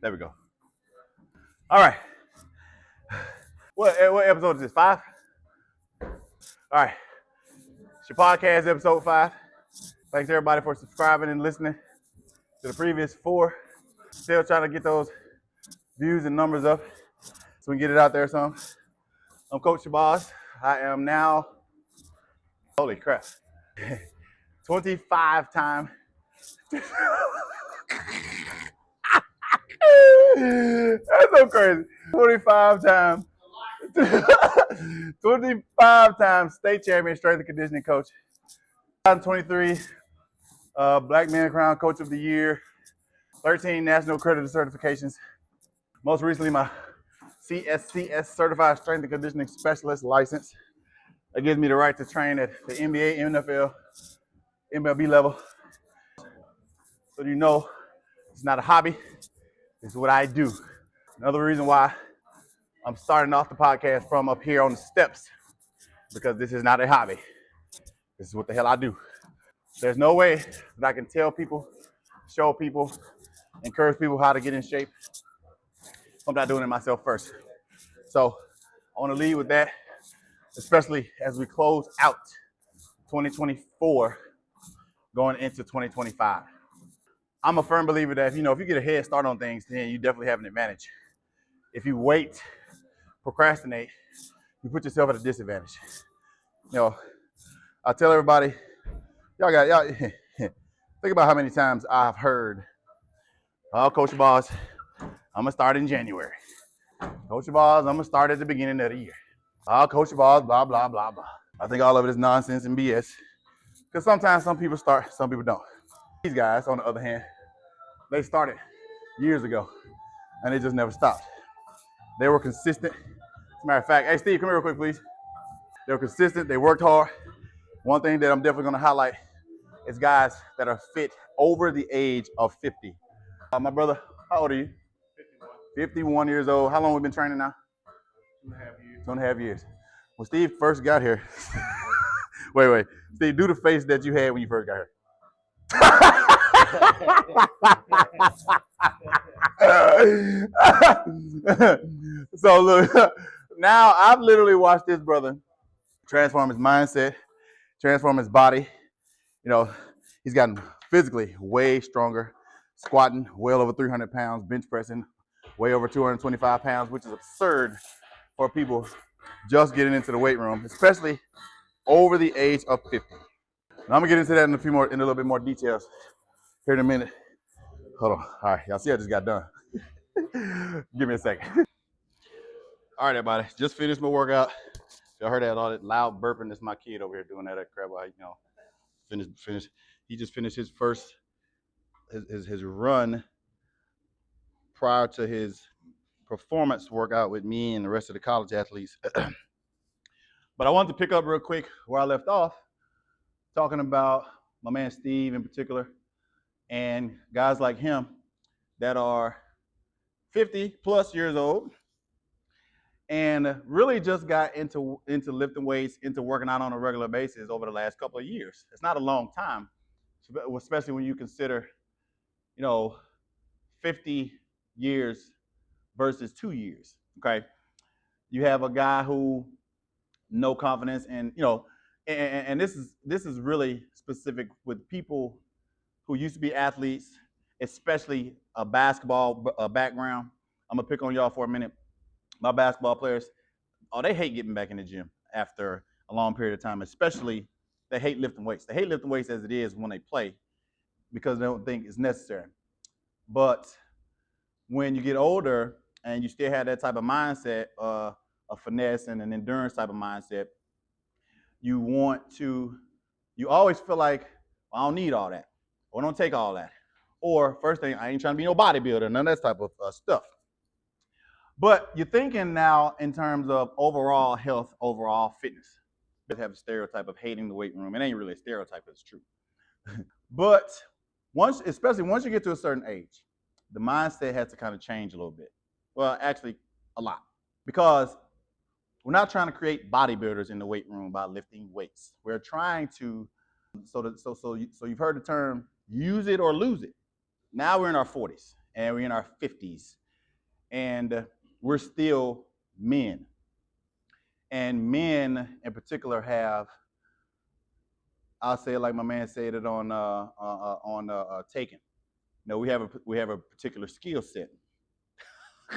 There we go. All right. What episode is this? 5? All right. It's your podcast, episode 5. Thanks everybody for subscribing and listening to the previous 4. Still trying to get those views and numbers up so we can get it out there some. I'm Coach Sha-Podcast. I am now, holy crap, 25-time. That's so crazy. 25-time 25-time state champion strength and conditioning coach. 2023 Black Man Crown Coach of the Year. 13 national accredited certifications. Most recently, my CSCS Certified Strength and Conditioning Specialist license. That gives me the right to train at the NBA, NFL, MLB level. So you know, it's not a hobby. It's what I do. Another reason why I'm starting off the podcast from up here on the steps, because this is not a hobby. This is what the hell I do. There's no way that I can tell people, show people, encourage people how to get in shape if I'm not doing it myself first. So I want to lead with that, especially as we close out 2024 going into 2025. I'm a firm believer that, if you get a head start on things, then you definitely have an advantage. If you wait, procrastinate, you put yourself at a disadvantage. I tell everybody, y'all think about how many times I've heard, "Oh, Coach Boss, I'm gonna start in January. Coach Boss, I'm gonna start at the beginning of the year. Oh, Coach Boss, blah blah blah blah." I think all of it is nonsense and BS. Because sometimes some people start, some people don't. These guys, on the other hand, they started years ago, and they just never stopped. They were consistent. As a matter of fact, hey Steve, come here real quick, please. They were consistent. They worked hard. One thing that I'm definitely going to highlight is guys that are fit over the age of 50. My brother, how old are you? 51 years old. How long have we been training now? 2.5 years. 2.5 years. When Steve first got here, wait. Steve, do the face that you had when you first got here. So look, now I've literally watched this brother transform his mindset, transform his body. He's gotten physically way stronger, squatting well over 300 pounds, bench pressing way over 225 pounds, which is absurd for people just getting into the weight room, especially over the age of 50. And I'm gonna get into that in a little bit more details here in a minute. Hold on. All right, y'all see I just got done. Give me a second. All right, everybody, just finished my workout. Y'all heard that all that loud burping? That's my kid over here doing that crap. Finished. He just finished his first his run prior to his performance workout with me and the rest of the college athletes. But I wanted to pick up real quick where I left off, talking about my man Steve in particular, and guys like him that are 50 plus years old and really just got into lifting weights, into working out on a regular basis over the last couple of years. It's not a long time, especially when you consider, 50 years versus 2 years. Okay, you have a guy who no confidence, and and this is really specific with people who used to be athletes, especially a basketball background. I'm gonna pick on y'all for a minute. My basketball players, they hate getting back in the gym after a long period of time, especially they hate lifting weights. They hate lifting weights as it is when they play because they don't think it's necessary. But when you get older and you still have that type of mindset, a finesse and an endurance type of mindset, you always feel like, well, I don't need all that, or I don't take all that. Or first thing, I ain't trying to be no bodybuilder, none of that type of stuff. But you're thinking now in terms of overall health, overall fitness. You have a stereotype of hating the weight room. It ain't really a stereotype, it's true. But especially once you get to a certain age, the mindset has to kind of change a little bit. Well, actually, a lot. Because we're not trying to create bodybuilders in the weight room by lifting weights. We're trying to, so you've heard the term, use it or lose it. Now we're in our 40s. and we're in our 50s, and we're still men. And men in particular have, I'll say it like my man said it on Taken. You know, we have a particular skill set.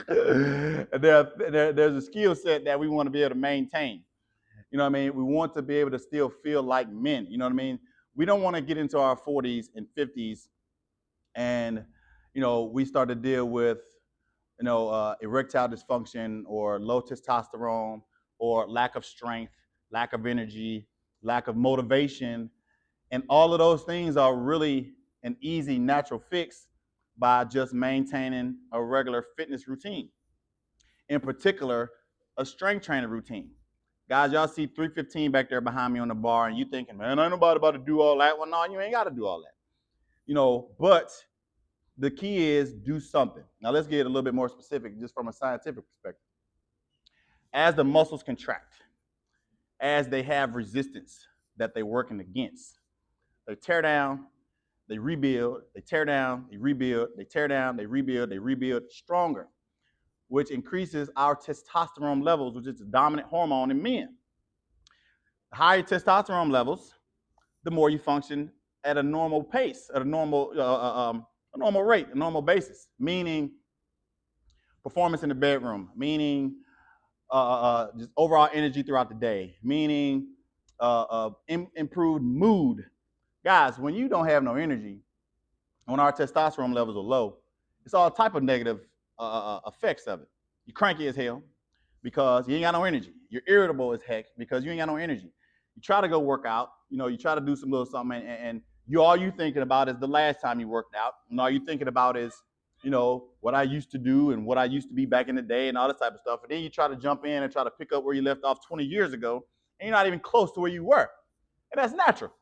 There's a skill set that we want to be able to maintain. You know what I mean? We want to be able to still feel like men. You know what I mean? We don't want to get into our 40s and 50s and, you know, we start to deal with, you know, erectile dysfunction or low testosterone or lack of strength, lack of energy, lack of motivation. And all of those things are really an easy natural fix by just maintaining a regular fitness routine. In particular, a strength training routine. Guys, y'all see 315 back there behind me on the bar, and you thinking, man, ain't nobody about to do all that. Well, no, you ain't got to do all that. You know, but the key is do something. Now, let's get a little bit more specific just from a scientific perspective. As the muscles contract, as they have resistance that they're working against, they tear down, they rebuild, they tear down, they rebuild, they tear down, they rebuild stronger, which increases our testosterone levels, which is the dominant hormone in men. The higher testosterone levels, the more you function at a normal pace, at a normal rate, a normal basis, meaning performance in the bedroom, meaning just overall energy throughout the day, meaning improved mood. Guys, when you don't have no energy, when our testosterone levels are low, it's all type of negative effects of it. You're cranky as hell because you ain't got no energy. You're irritable as heck because you ain't got no energy. You try to go work out, you know, you try to do some little something, and all you thinking about is the last time you worked out, and all you thinking about is, you know, what I used to do and what I used to be back in the day and all this type of stuff. And then you try to jump in and try to pick up where you left off 20 years ago, and you're not even close to where you were. And that's natural.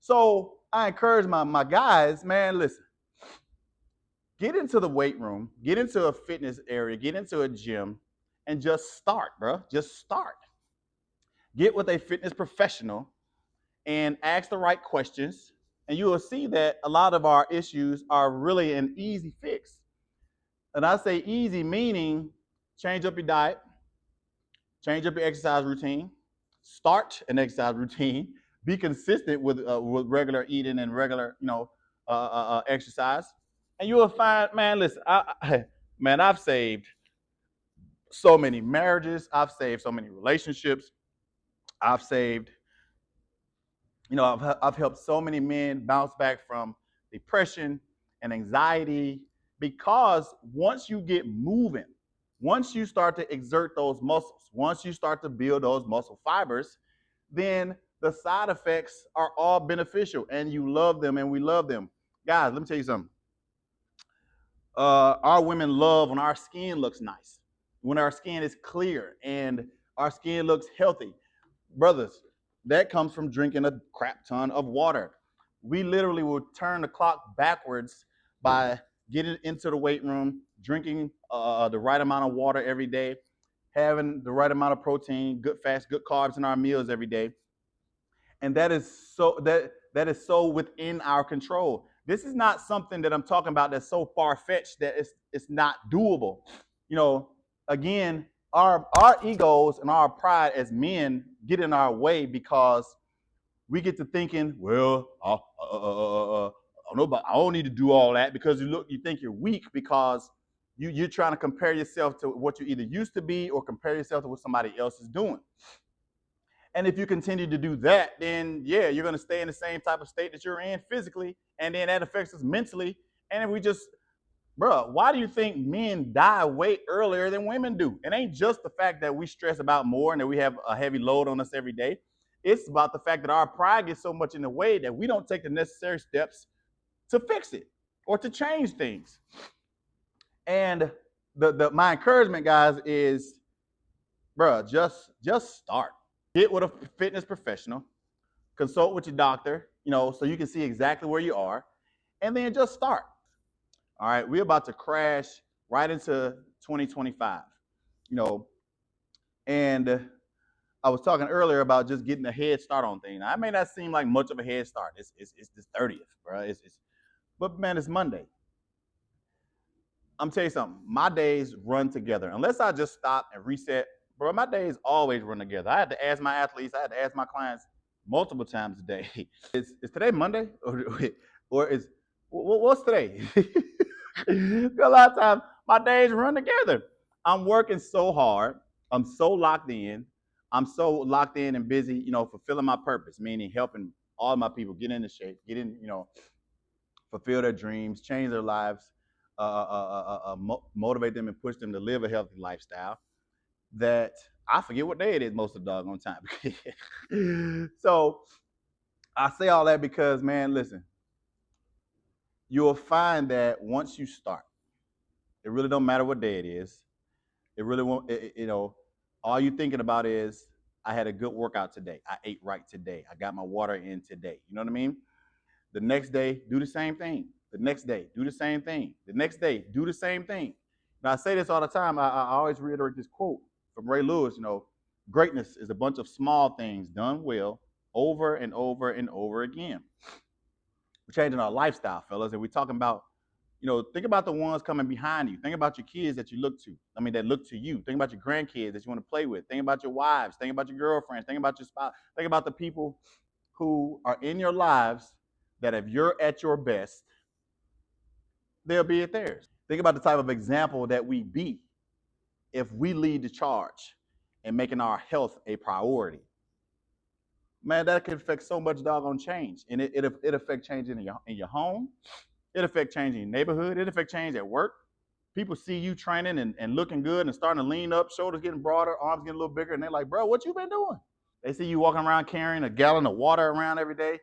So I encourage my guys, man, listen, get into the weight room, get into a fitness area, get into a gym, and just start, bro. Just start. Get with a fitness professional and ask the right questions, and you will see that a lot of our issues are really an easy fix. And I say easy meaning change up your diet, change up your exercise routine, start an exercise routine, be consistent with regular eating and regular, you know, exercise, and you will find, man, listen, I've saved so many marriages, I've saved so many relationships, I've saved, you know, I've helped so many men bounce back from depression and anxiety because once you get moving, once you start to exert those muscles, once you start to build those muscle fibers, then the side effects are all beneficial and you love them and we love them. Guys, let me tell you something. Our women love when our skin looks nice, when our skin is clear and our skin looks healthy. Brothers, that comes from drinking a crap ton of water. We literally will turn the clock backwards by getting into the weight room, drinking the right amount of water every day, having the right amount of protein, good fats, good carbs in our meals every day. And that is so within our control. This is not something that I'm talking about that's so far-fetched that it's not doable. You know, again, our egos and our pride as men get in our way because we get to thinking, well, I don't need to do all that, because you think you're weak because you're trying to compare yourself to what you either used to be or compare yourself to what somebody else is doing. And if you continue to do that, then yeah, you're going to stay in the same type of state that you're in physically, and then that affects us mentally. And then we just, bro, why do you think men die way earlier than women do? It ain't just the fact that we stress about more and that we have a heavy load on us every day. It's about the fact that our pride gets so much in the way that we don't take the necessary steps to fix it or to change things. And my encouragement, guys, is, bro, just start. Get with a fitness professional, consult with your doctor, you know, so you can see exactly where you are, and then just start. All right, we're about to crash right into 2025, you know, and I was talking earlier about just getting a head start on things. Now, it may not seem like much of a head start. It's the 30th, bro. But man, it's Monday. I'm telling you something. My days run together. Unless I just stop and reset, bro, my days always run together. I had to ask my athletes, I had to ask my clients multiple times a day. Is today Monday? Or is, what's today? A lot of times, my days run together. I'm working so hard. I'm so locked in. I'm so locked in and busy, fulfilling my purpose, meaning helping all my people get into shape, get in, fulfill their dreams, change their lives, motivate them and push them to live a healthy lifestyle, that I forget what day it is most of the doggone time. So I say all that because, man, listen, you'll find that once you start, it really don't matter what day it is. It really won't, all you're thinking about is, I had a good workout today. I ate right today. I got my water in today. You know what I mean? The next day, do the same thing. The next day, do the same thing. The next day, do the same thing. Now, I say this all the time. I always reiterate this quote from Ray Lewis, greatness is a bunch of small things done well over and over and over again. We're changing our lifestyle, fellas, and we're talking about, think about the ones coming behind you. Think about your kids that you look to. That look to you. Think about your grandkids that you want to play with. Think about your wives. Think about your girlfriends. Think about your spouse. Think about the people who are in your lives that if you're at your best, they'll be at theirs. Think about the type of example that we be if we lead the charge in making our health a priority. Man, that could affect so much doggone change. And it affect change in your home. It affect change in your neighborhood. It affect change at work. People see you training and looking good and starting to lean up, shoulders getting broader, arms getting a little bigger, and they're like, bro, what you been doing? They see you walking around carrying a gallon of water around every day.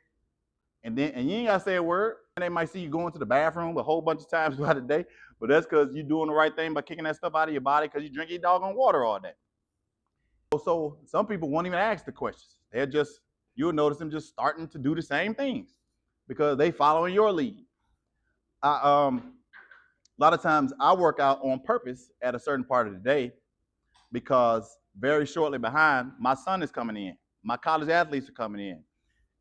And you ain't gotta say a word. And they might see you going to the bathroom a whole bunch of times throughout the day, but that's because you're doing the right thing by kicking that stuff out of your body because you drink your doggone water all day. So some people won't even ask the questions. You'll notice them just starting to do the same things because they following your lead. A lot of times I work out on purpose at a certain part of the day because very shortly behind, my son is coming in. My college athletes are coming in.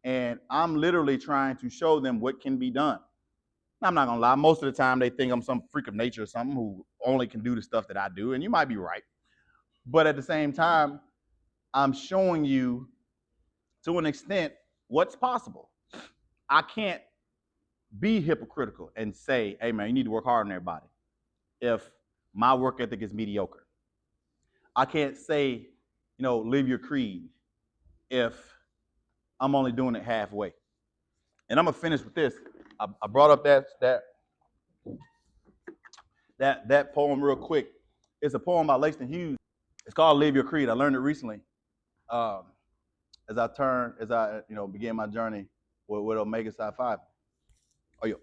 And I'm literally trying to show them what can be done. I'm not gonna lie, most of the time they think I'm some freak of nature or something who only can do the stuff that I do, and you might be right. But at the same time, I'm showing you to an extent what's possible. I can't be hypocritical and say, hey man, you need to work hard on everybody if my work ethic is mediocre. I can't say, live your creed if I'm only doing it halfway. And I'm gonna finish with this. I brought up that poem real quick. It's a poem by Langston Hughes. It's called "Live Your Creed." I learned it recently as I began my journey with Omega Psi Phi. Oh yeah.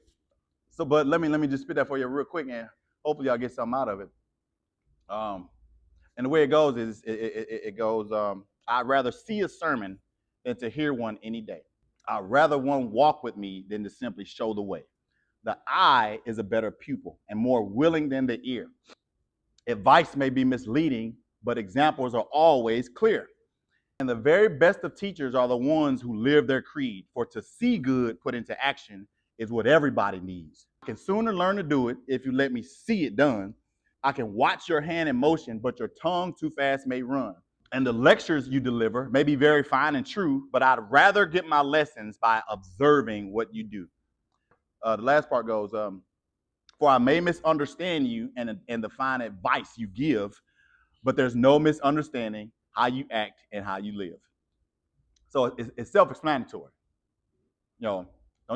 So, but let me just spit that for you real quick, and hopefully y'all get something out of it. And the way it goes is it goes. I'd rather see a sermon than to hear one any day. I'd rather one walk with me than to simply show the way. The eye is a better pupil and more willing than the ear. Advice may be misleading, but examples are always clear. And the very best of teachers are the ones who live their creed, for to see good put into action is what everybody needs. I can sooner learn to do it if you let me see it done. I can watch your hand in motion, but your tongue too fast may run. And the lectures you deliver may be very fine and true, but I'd rather get my lessons by observing what you do. The last part goes, for I may misunderstand you and the fine advice you give, but there's no misunderstanding how you act and how you live. So it's self-explanatory. Don't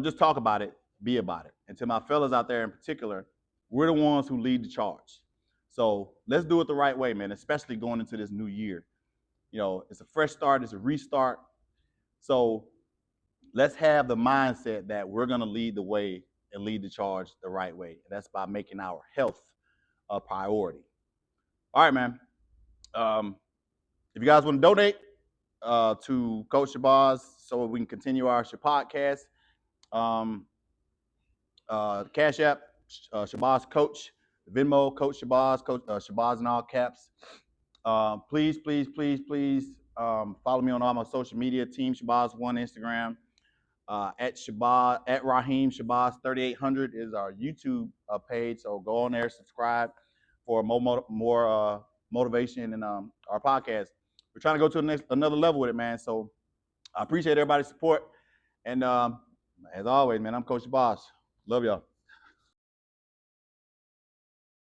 just talk about it, be about it. And to my fellas out there in particular, we're the ones who lead the charge. So let's do it the right way, man, especially going into this new year. It's a fresh start, it's a restart. So let's have the mindset that we're going to lead the way and lead the charge the right way. And that's by making our health a priority. All right, man. If you guys want to donate to Coach Sha-Boz so we can continue our Sha-Podcast, Cash App, Sha-Boz Coach, Venmo, Coach Sha-Boz, Coach Sha-Boz in all caps. Please follow me on all my social media, Team Sha-Boz 1 Instagram. At Shabazz, at Raheem Shabazz 3800 is our YouTube page. So go on there, subscribe for more motivation and our podcast. We're trying to go to another level with it, man. So I appreciate everybody's support. And as always, man, I'm Coach Shabazz. Love y'all.